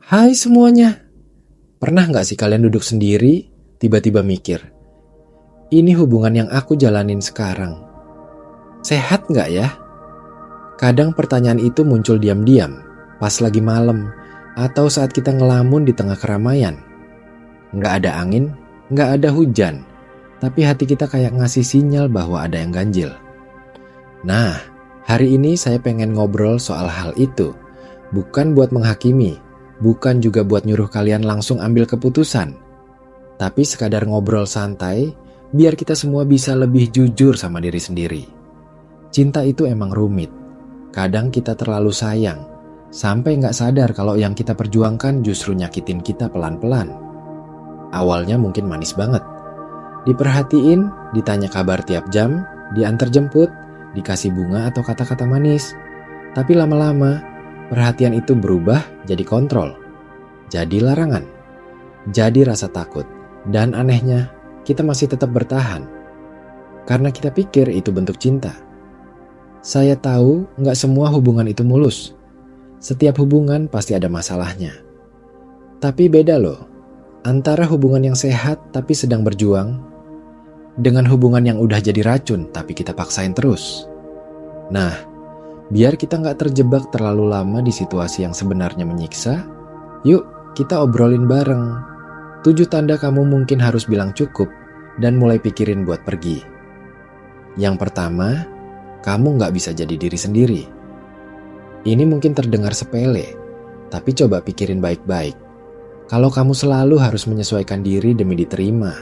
Hai semuanya, pernah nggak sih kalian duduk sendiri, tiba-tiba mikir, ini hubungan yang aku jalanin sekarang, sehat nggak ya? Kadang pertanyaan itu muncul diam-diam, pas lagi malam, atau saat kita ngelamun di tengah keramaian. Nggak ada angin, nggak ada hujan, tapi hati kita kayak ngasih sinyal bahwa ada yang ganjil. Nah, hari ini saya pengen ngobrol soal hal itu, bukan buat menghakimi, bukan juga buat nyuruh kalian langsung ambil keputusan, tapi sekadar ngobrol santai, biar kita semua bisa lebih jujur sama diri sendiri. Cinta itu emang rumit. Kadang kita terlalu sayang, sampai nggak sadar kalau yang kita perjuangkan justru nyakitin kita pelan-pelan. Awalnya mungkin manis banget. Diperhatiin, ditanya kabar tiap jam, diantar jemput, dikasih bunga atau kata-kata manis. Tapi lama-lama, perhatian itu berubah jadi kontrol, jadi larangan, jadi rasa takut. Dan anehnya, kita masih tetap bertahan. Karena kita pikir itu bentuk cinta. Saya tahu nggak semua hubungan itu mulus. Setiap hubungan pasti ada masalahnya. Tapi beda loh, antara hubungan yang sehat tapi sedang berjuang, dengan hubungan yang udah jadi racun tapi kita paksain terus. Nah, biar kita nggak terjebak terlalu lama di situasi yang sebenarnya menyiksa, yuk kita obrolin bareng. 7 tanda kamu mungkin harus bilang cukup dan mulai pikirin buat pergi. Yang pertama, kamu nggak bisa jadi diri sendiri. Ini mungkin terdengar sepele, tapi coba pikirin baik-baik. Kalau kamu selalu harus menyesuaikan diri demi diterima,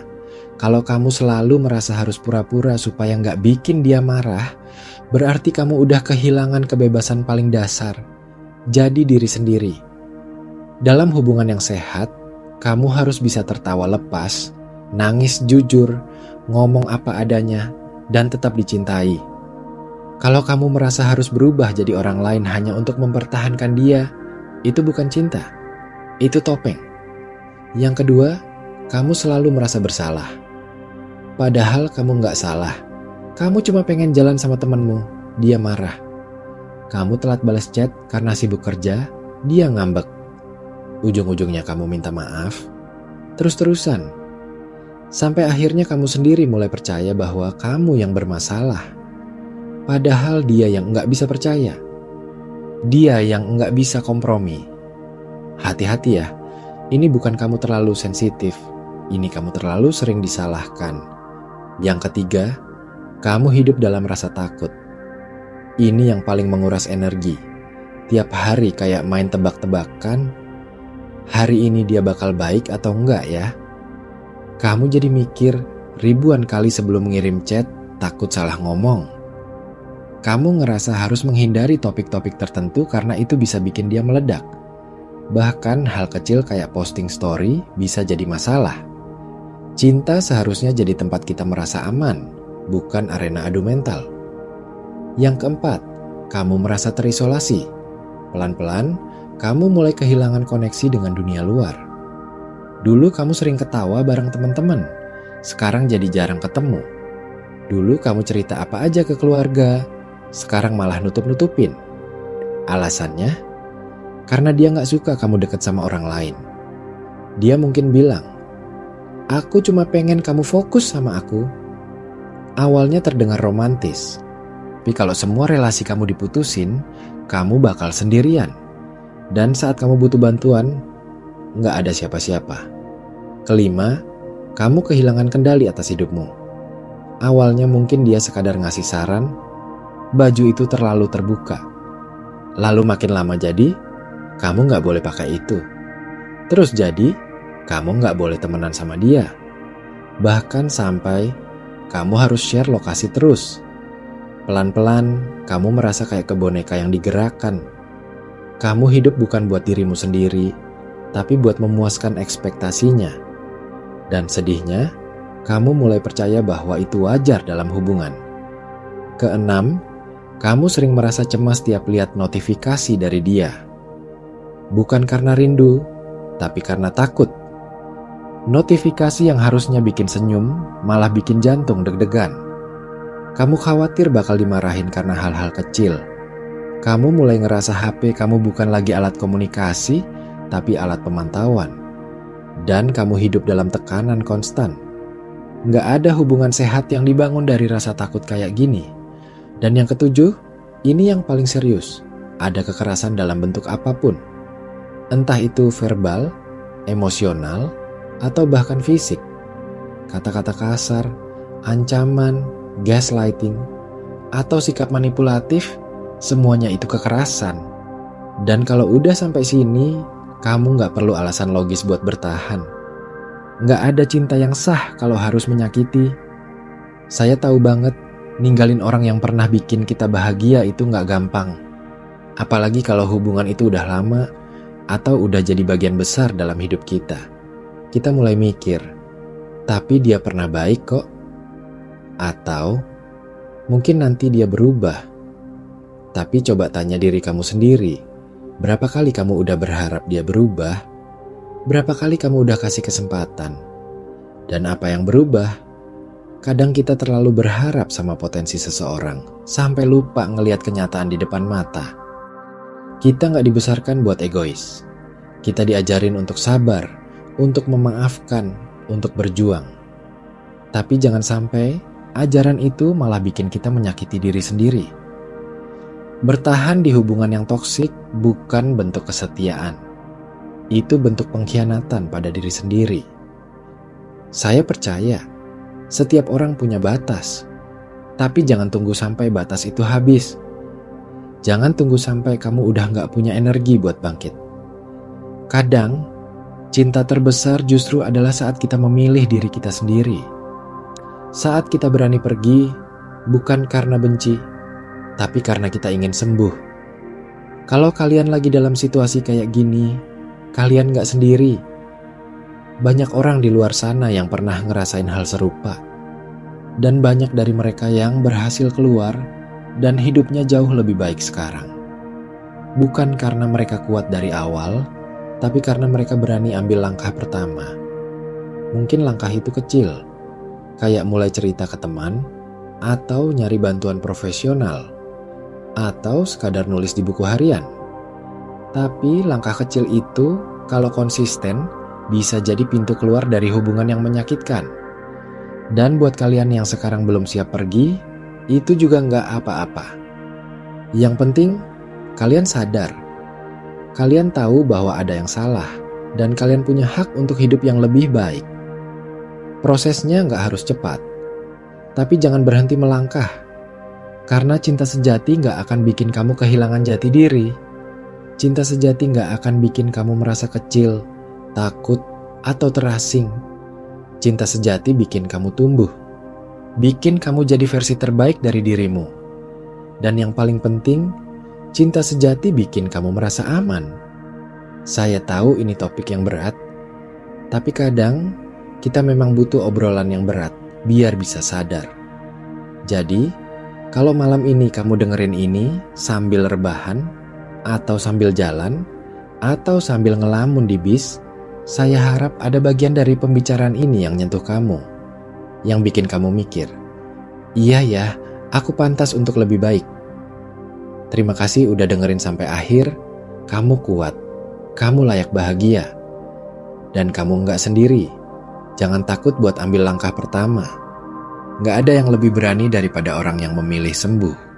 kalau kamu selalu merasa harus pura-pura supaya nggak bikin dia marah, berarti kamu udah kehilangan kebebasan paling dasar. Jadi diri sendiri. Dalam hubungan yang sehat, kamu harus bisa tertawa lepas, nangis jujur, ngomong apa adanya, dan tetap dicintai. Kalau kamu merasa harus berubah jadi orang lain hanya untuk mempertahankan dia, itu bukan cinta, itu topeng. Yang kedua, kamu selalu merasa bersalah. Padahal kamu nggak salah. Kamu cuma pengen jalan sama temenmu, dia marah. Kamu telat balas chat karena sibuk kerja, dia ngambek. Ujung-ujungnya kamu minta maaf, terus-terusan. Sampai akhirnya kamu sendiri mulai percaya bahwa kamu yang bermasalah. Padahal dia yang nggak bisa percaya. Dia yang nggak bisa kompromi. Hati-hati ya, ini bukan kamu terlalu sensitif. Ini kamu terlalu sering disalahkan. Yang ketiga, kamu hidup dalam rasa takut. Ini yang paling menguras energi. Tiap hari kayak main tebak-tebakan. Hari ini dia bakal baik atau enggak ya? Kamu jadi mikir ribuan kali sebelum mengirim chat, takut salah ngomong. Kamu ngerasa harus menghindari topik-topik tertentu karena itu bisa bikin dia meledak. Bahkan hal kecil kayak posting story bisa jadi masalah. Cinta seharusnya jadi tempat kita merasa aman, bukan arena adu mental. Yang keempat, kamu merasa terisolasi. Pelan-pelan, kamu mulai kehilangan koneksi dengan dunia luar. Dulu kamu sering ketawa bareng teman-teman, sekarang jadi jarang ketemu. Dulu kamu cerita apa aja ke keluarga, sekarang malah nutup-nutupin. Alasannya, karena dia gak suka kamu deket sama orang lain. Dia mungkin bilang, aku cuma pengen kamu fokus sama aku. Awalnya terdengar romantis, tapi kalau semua relasi kamu diputusin, kamu bakal sendirian. Dan saat kamu butuh bantuan, gak ada siapa-siapa. Kelima, kamu kehilangan kendali atas hidupmu. Awalnya mungkin dia sekadar ngasih saran, baju itu terlalu terbuka. Lalu makin lama jadi, kamu gak boleh pakai itu. Terus jadi, kamu gak boleh temenan sama dia. Bahkan sampai, kamu harus share lokasi terus. Pelan-pelan, kamu merasa kayak ke boneka yang digerakkan. Kamu hidup bukan buat dirimu sendiri, tapi buat memuaskan ekspektasinya. Dan sedihnya, kamu mulai percaya bahwa itu wajar dalam hubungan. Keenam, kamu sering merasa cemas tiap lihat notifikasi dari dia. Bukan karena rindu, tapi karena takut. Notifikasi yang harusnya bikin senyum, malah bikin jantung deg-degan. Kamu khawatir bakal dimarahin karena hal-hal kecil. Kamu mulai ngerasa HP kamu bukan lagi alat komunikasi, tapi alat pemantauan. Dan kamu hidup dalam tekanan konstan. Nggak ada hubungan sehat yang dibangun dari rasa takut kayak gini. Dan yang ketujuh, ini yang paling serius. Ada kekerasan dalam bentuk apapun. Entah itu verbal, emosional, atau bahkan fisik. Kata-kata kasar, ancaman, gaslighting, atau sikap manipulatif, semuanya itu kekerasan. Dan kalau udah sampai sini, kamu nggak perlu alasan logis buat bertahan. Nggak ada cinta yang sah kalau harus menyakiti. Saya tahu banget, ninggalin orang yang pernah bikin kita bahagia itu nggak gampang. Apalagi kalau hubungan itu udah lama, atau udah jadi bagian besar dalam hidup kita. Kita mulai mikir, tapi dia pernah baik kok. Atau mungkin nanti dia berubah. Tapi coba tanya diri kamu sendiri, berapa kali kamu udah berharap dia berubah? Berapa kali kamu udah kasih kesempatan? Dan apa yang berubah? Kadang kita terlalu berharap sama potensi seseorang, sampai lupa ngelihat kenyataan di depan mata. Kita nggak dibesarkan buat egois. Kita diajarin untuk sabar, untuk memaafkan, untuk berjuang. Tapi jangan sampai ajaran itu malah bikin kita menyakiti diri sendiri. Bertahan di hubungan yang toksik bukan bentuk kesetiaan. Itu bentuk pengkhianatan pada diri sendiri. Saya percaya, setiap orang punya batas. Tapi jangan tunggu sampai batas itu habis. Jangan tunggu sampai kamu udah gak punya energi buat bangkit. Kadang, cinta terbesar justru adalah saat kita memilih diri kita sendiri. Saat kita berani pergi, bukan karena benci, tapi karena kita ingin sembuh. Kalau kalian lagi dalam situasi kayak gini, kalian gak sendiri. Banyak orang di luar sana yang pernah ngerasain hal serupa. Dan banyak dari mereka yang berhasil keluar dan hidupnya jauh lebih baik sekarang. Bukan karena mereka kuat dari awal, tapi karena mereka berani ambil langkah pertama. Mungkin langkah itu kecil, kayak mulai cerita ke teman, atau nyari bantuan profesional, atau sekadar nulis di buku harian. Tapi langkah kecil itu, kalau konsisten, bisa jadi pintu keluar dari hubungan yang menyakitkan. Dan buat kalian yang sekarang belum siap pergi, itu juga nggak apa-apa. Yang penting, kalian sadar. Kalian tahu bahwa ada yang salah, dan kalian punya hak untuk hidup yang lebih baik. Prosesnya nggak harus cepat, tapi jangan berhenti melangkah. Karena cinta sejati nggak akan bikin kamu kehilangan jati diri. Cinta sejati nggak akan bikin kamu merasa kecil, takut, atau terasing. Cinta sejati bikin kamu tumbuh. Bikin kamu jadi versi terbaik dari dirimu. Dan yang paling penting, cinta sejati bikin kamu merasa aman. Saya tahu ini topik yang berat, tapi kadang kita memang butuh obrolan yang berat biar bisa sadar. Jadi, kalau malam ini kamu dengerin ini sambil rebahan, atau sambil jalan, atau sambil ngelamun di bis, saya harap ada bagian dari pembicaraan ini yang nyentuh kamu, yang bikin kamu mikir, iya ya, aku pantas untuk lebih baik. Terima kasih udah dengerin sampai akhir. Kamu kuat, kamu layak bahagia, dan kamu nggak sendiri. Jangan takut buat ambil langkah pertama. Nggak ada yang lebih berani daripada orang yang memilih sembuh.